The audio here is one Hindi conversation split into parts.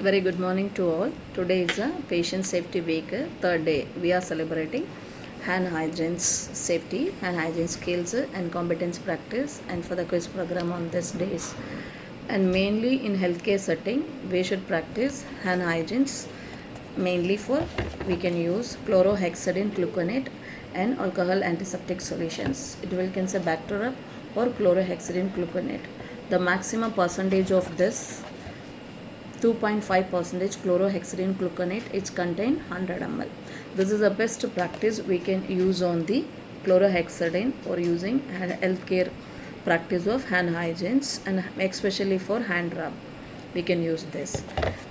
Very good morning to all. Today is a patient safety week, third day. We are celebrating hand hygiene safety, hand hygiene skills and competence practice, and for the quiz program on this days. And mainly in healthcare setting, we should practice hand hygiene. Mainly for we can use chlorohexidine gluconate and alcohol antiseptic solutions. It will contain bacteria or chlorohexidine gluconate. The maximum percentage of this 2.5% chlorohexidine gluconate is contained 100 ml. This is the best practice we can use on the chlorohexidine for using healthcare practice of hand hygiene, and especially for hand rub we can use this.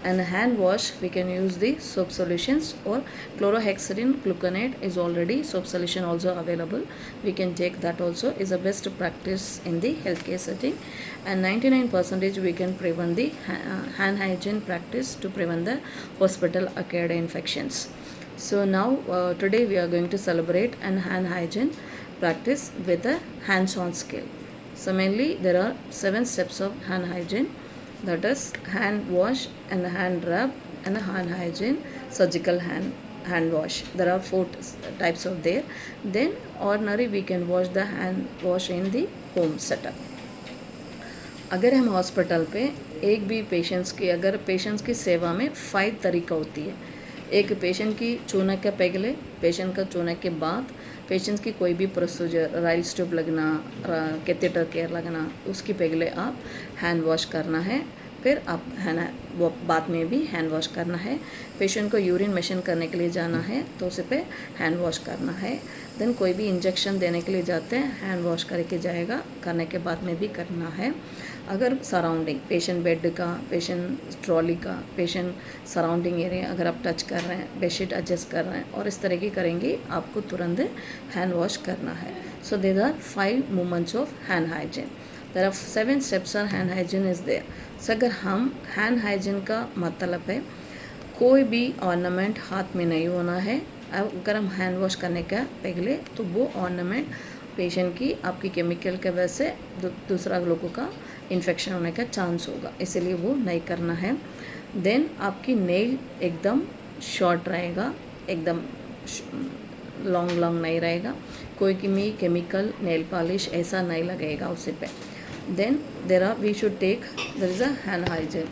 And hand wash we can use the soap solutions, or chlorohexidine gluconate is already soap solution also available. We can take that also, is a best practice in the healthcare setting. And 99% we can prevent the hand hygiene practice to prevent the hospital acquired infections. So now today we are going to celebrate an hand hygiene practice with a hands-on skill. So mainly there are 7 steps of hand hygiene, that is hand wash and hand rub and hand hygiene, surgical hand wash. There are 4 types of there. Then ordinary we can wash the hand wash in the home setup. अगर हम हॉस्पिटल पे एक भी पेशेंट्स की सेवा में 5 तरीका होती है. एक पेशेंट की छूने के पहले, पेशेंट का छूने के बाद, पेशेंट्स की कोई भी प्रोसीजर, राइल्स ट्यूब लगना, कैथेटर केयर लगना, उसकी पहले आप हैंड वॉश करना है. फिर आप बाद में भी हैंड वॉश करना है. पेशेंट को यूरिन मशीन करने के लिए जाना है तो उसे पे हैंड वॉश करना है. देन कोई भी इंजेक्शन देने के लिए जाते हैं, हैंड वॉश करके जाएगा, करने के बाद में भी करना है. अगर सराउंडिंग पेशेंट बेड का, पेशेंट ट्रॉली का, पेशेंट सराउंडिंग एरिया अगर आप टच कर रहे हैं, बेडशीट एडजस्ट कर रहे हैं और इस तरह की करेंगे, आपको तुरंत हैंड वॉश करना है. So there are 5 movements of hand hygiene. There are 7 steps of hand hygiene is there. So अगर हम हैंड हाइजीन का मतलब है कोई भी ऑर्नामेंट हाथ में नहीं होना है. अगर हम हैंड वॉश करने का पहले तो वो ऑर्नामेंट पेशेंट की आपकी केमिकल के वजह से दूसरा लोगों का इन्फेक्शन होने का चांस होगा, इसलिए वो नहीं करना है. देन आपकी नेल एकदम शॉर्ट रहेगा, एकदम लॉन्ग नहीं रहेगा. कोई भी केमिकल नेल पॉलिश ऐसा नहीं लगेगा उसे पे. Then we should take, there is a hand hygiene.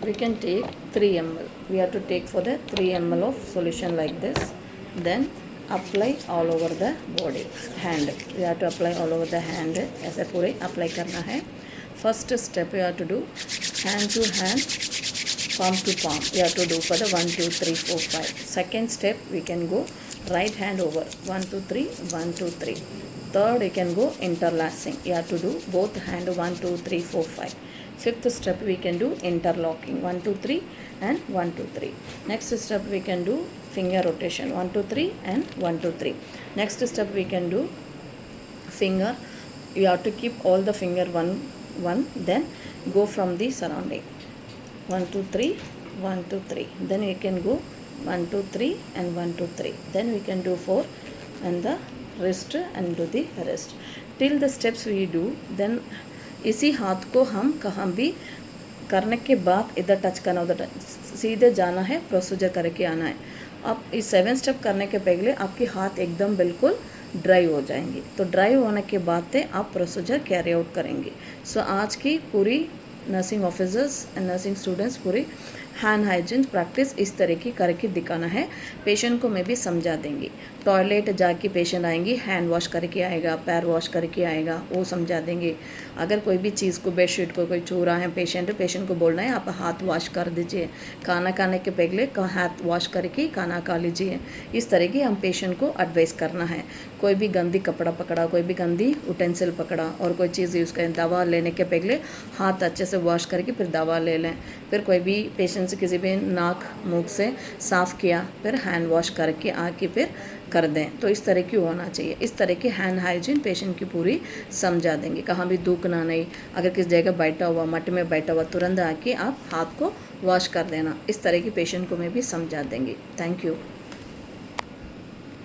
We can take 3 ml. We have to take for the 3 ml of solution like this. Then apply all over the body. Hand, we have to apply all over the hand. ऐसे पूरे apply करना है. First step we have to do hand to hand, palm to palm. We have to do for the 1 2 3 4 5. Second step we can go right hand over 1 2 3 1 2 3. Third we can go interlacing. You have to do both hand 1 2 3 4 5. Fifth step we can do interlocking 1 2 3 and 1 2 3. Next step we can do finger rotation 1 2 3 and 1 2 3. Next step we can do finger. You have to keep all the finger one. Then go from the surrounding 1 2 3 1 2 3. Then we can go 1 2 3 and 1 2 3. Then we can do 4 and the wrist and do the wrist. Till the steps we do, then इसी हाथ को हम कहाँ भी करने के बाद इधर टच करना, उधर सीधे जाना है, प्रोसीजर करके आना है. अब इस 7 स्टेप करने के पहले आपके हाथ एकदम बिल्कुल ड्राई हो जाएंगे. तो ड्राई होने के बाद आप प्रोसीजर कैरी आउट करेंगे. सो आज की पूरी nursing officers and nursing students पूरी हैंड हाइजीन प्रैक्टिस इस तरह की करके दिखाना है. पेशेंट को मैं भी समझा देंगी. टॉयलेट जाके पेशेंट आएंगी, हैंड वॉश करके आएगा, पैर वॉश करके आएगा, वो समझा देंगे. अगर कोई भी चीज़ को, बेडशीट को कोई छू रहा है पेशेंट को बोलना है आप हाथ वॉश कर दीजिए. खाना खाने के पहले हाथ वॉश करके खाना खा लीजिए. इस तरह की हम पेशेंट को एडवाइस करना है. कोई भी गंदी कपड़ा पकड़ा, कोई भी गंदी उटेंसिल पकड़ा और कोई चीज़ यूज़ करें, दवा लेने के पहले हाथ अच्छे से वॉश करके फिर दवा ले लें. फिर कोई भी पेशेंट से किसी भी नाक मुख से साफ़ किया, फिर हैंड वॉश करके आके फिर कर दें. तो इस तरह की होना चाहिए. इस तरह की हैंड हाइजीन पेशेंट की पूरी समझा देंगे. कहाँ भी थूकना नहीं. अगर किसी जगह बैठा हुआ, मट में बैठा हुआ, तुरंत आके आप हाथ को वॉश कर देना. इस तरह की पेशेंट को मैं भी समझा देंगी. Thank you.